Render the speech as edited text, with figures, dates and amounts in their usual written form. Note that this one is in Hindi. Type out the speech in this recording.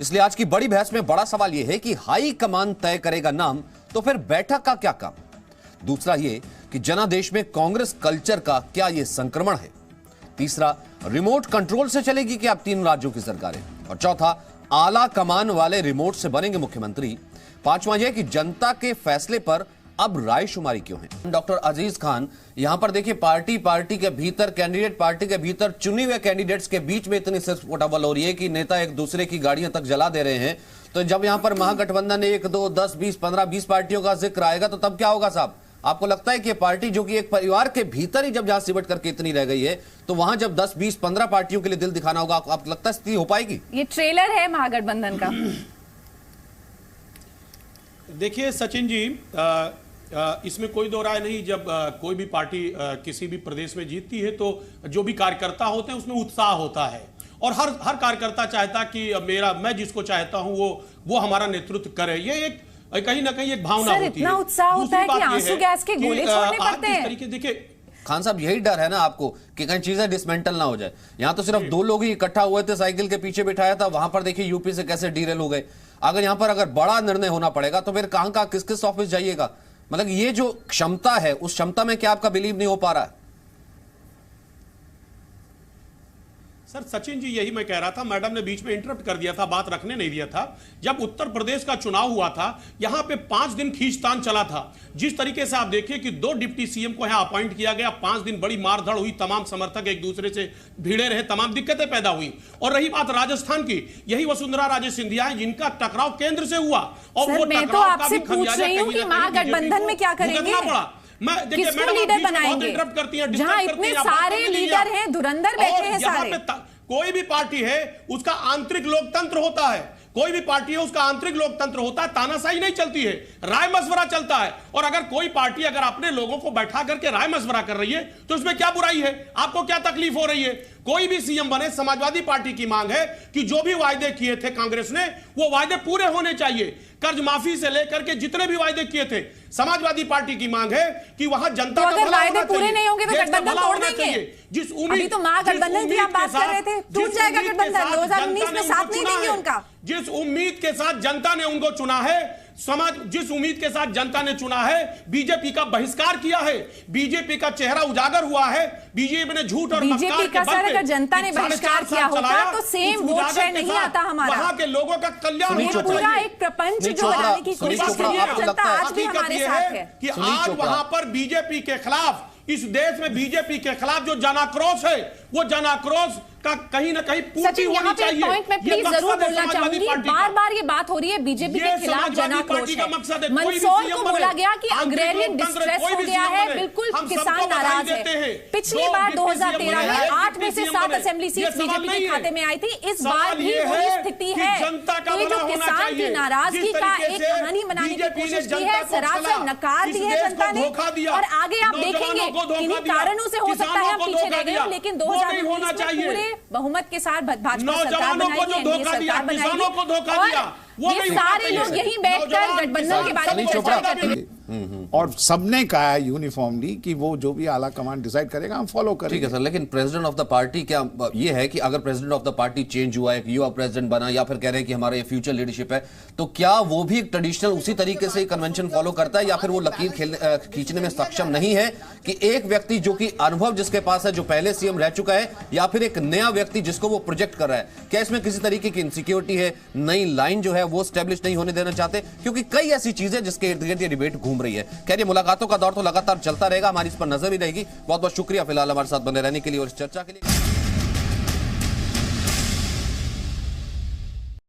इसलिए आज की बड़ी बहस में बड़ा सवाल यह है कि हाई कमान तय करेगा नाम, तो फिर बैठक का क्या काम। दूसरा ये कि जनादेश में कांग्रेस कल्चर का क्या यह संक्रमण है। तीसरा, रिमोट कंट्रोल से चलेगी क्या अब 3 राज्यों की सरकारें। और चौथा, आला कमान वाले रिमोट से बनेंगे मुख्यमंत्री। पांचवा यह कि जनता के फैसले पर अब रायशुमारी क्यों है। डॉक्टर अजीज खान, यहां पर देखिए पार्टी के भीतर कैंडिडेट, पार्टी के भीतर चुने हुए कैंडिडेट्स के बीच में इतनी सिर्फ पोटाबल हो रही है कि नेता एक दूसरे की गाड़ियां तक जला दे रहे हैं। तो जब यहां पर महागठबंधन 1, 2, 10, 20, 15, 20 पार्टियों का जिक्र आएगा तो तब क्या होगा साहब। आपको लगता है कि पार्टी जो कि एक परिवार के भीतर ही जब जहां सिमट करके इतनी रह गई है, तो वहां जब 10, 20, 15 पार्टियों के लिए दिल दिखाना होगा, आपको लगता है स्थिति हो पाएगी। ये ट्रेलर है महागठबंधन का। देखिए सचिन जी, इसमें कोई दो राय नहीं। जब कोई भी पार्टी किसी भी प्रदेश में जीतती है तो जो भी कार्यकर्ता होते हैं उसमें उत्साह होता है, और हर कार्यकर्ता चाहता कि मैं जिसको चाहता हूं वो हमारा नेतृत्व करे। ये एक कहीं ना कहीं एक भावना होती है। इतना उत्साह होता है कि आंसू गैस के गोले छोड़ने पड़ते हैं। देखिए खान साहब, यही डर है ना आपको कि कहीं चीजें डिसमेंटल ना हो जाए। यहां तो सिर्फ 2 लोग ही इकट्ठा हुए थे, साइकिल के पीछे बिठाया था। वहां पर देखिए यूपी से कैसे डीरेल हो गए। अगर बड़ा निर्णय होना पड़ेगा तो फिर कहां किस किस ऑफिस जाइएगा। मतलब ये जो क्षमता है, उस क्षमता में क्या आपका बिलीव नहीं हो पा रहा है? सर सचिन जी, यही मैं कह रहा था। मैडम ने बीच में इंटरप्ट कर दिया था, बात रखने नहीं दिया था। जब उत्तर प्रदेश का चुनाव हुआ था, यहां पे 5 दिन खींचतान चला था। जिस तरीके से आप देखिए कि 2 डिप्टी सीएम को यहां अपॉइंट किया गया, 5 दिन बड़ी मारधड़ हुई, तमाम समर्थक एक दूसरे से भिड़े रहे, तमाम दिक्कतें पैदा हुई। और रही बात राजस्थान की, यही वसुंधरा राजे सिंधिया है जिनका टकराव केंद्र से हुआ, और वो मैं तो आपसे पूछ रही हूं कि महागठबंधन में क्या करेंगे, किसको लीडर बनाएंगे, जहां इतने सारे लीडर हैं, धुरंधर बैठे हैं सारे। कोई भी पार्टी है उसका आंतरिक लोकतंत्र होता है, कोई भी पार्टी है उसका आंतरिक लोकतंत्र होता है। तानाशाही नहीं चलती है, राय मशवरा चलता है। और अगर कोई पार्टी अगर अपने लोगों को बैठा करके राय मशवरा कर रही है तो उसमें क्या बुराई है, आपको क्या तकलीफ हो रही है। कोई भी सीएम बने, समाजवादी पार्टी की मांग है कि जो भी वायदे किए थे कांग्रेस ने, वो वायदे पूरे होने चाहिए। कर्ज माफी से लेकर के जितने भी वायदे किए थे, समाजवादी पार्टी की मांग है कि वहां जनता तो अगर वायदे पूरे नहीं होंगे तो गठबंधन तोड़ देंगे। जिस उम्मीद, तो महागठबंधन की आप बात कर रहे थे, टूट जाएगा गठबंधन, 2019 में साथ नहीं देंगे उनका। जिस उम्मीद के साथ जनता ने उनको चुना है, जिस उम्मीद के साथ जनता ने चुना है, बीजेपी का बहिष्कार किया है, बीजेपी का चेहरा उजागर हुआ है, बीजेपी ने झूठ और बीजेपी का सर अगर जनता ने बहिष्कार किया होता तो सेम वोट शेयर नहीं आता हमारा। वहां के लोगों का कल्याण होना पूरा एक प्रपंच जो बनाने की कोशिश कर रही है जनता, आज भी हमारे साथ है कि आज वहां पर बीजेपी के खिलाफ, इस देश में बीजेपी के खिलाफ जो जनाक्रोश है, वो जनाक्रोश का कहीं ना कहीं पूर्ति होनी चाहिए। पॉइंट में प्लीज जरूर बोलना चाहूंगी, बार-बार ये बात हो रही है बीजेपी के खिलाफ जनाक्रोश है। मंदसौर को बोला गया कि अग्रेरियन डिस्ट्रेस हो गया है, बिल्कुल किसान नाराज है। पिछली बार 2013 में 8 में से 7 असेंबली सीट बीजेपी के खाते में आई थी, इस बार भी वही स्थिति है। तो ये जो किसान की नाराजगी का एक कहानी बनाने की कोशिश की है, सरासर नकार दी है जनता ने। और आगे आप देखेंगे किन्हीं कारणों से हो सकता है हम पीछे रह गए, लेकिन 2019 में पूरे बहुमत के साथ भाजपा सरकार बनाएगी, एनडीए सरकार बनाएगी, और ये सारे लोग यहीं बैठकर गठबंधन के बारे में चर्चा करेंगे। और सबने कहा है यूनिफॉर्मली कि वो जो भी आला कमान डिसाइड करेगा हम फॉलो करेंगे। ठीक है सर, लेकिन प्रेसिडेंट ऑफ द पार्टी क्या ये है कि अगर president of the party change हुआ, एक युवा प्रेसिडेंट बना, या फिर कह रहे हैं कि हमारा ये फ्यूचर लीडरशिप है, तो क्या वो भी एक ट्रेडिशनल उसी तरीके से कन्वेंशन फॉलो करता है, या फिर वो लकीर खींचने में सक्षम नहीं है कि एक व्यक्ति जो कि अनुभव जिसके पास है, जो पहले सीएम रह चुका है, या फिर एक नया व्यक्ति जिसको वो प्रोजेक्ट कर रहा है, क्या इसमें किसी तरीके की इनसिक्योरिटी है, नई लाइन जो है वो स्टैब्लिश नहीं होने देना चाहते? क्योंकि कई ऐसी चीजें जिसके इर्द गिर्द ये डिबेट घूम रही है। खैर, मुलाकातों का दौर तो लगातार चलता रहेगा, हमारी इस पर नजर भी रहेगी। बहुत बहुत शुक्रिया फिलहाल हमारे साथ बने रहने के लिए और इस चर्चा के लिए।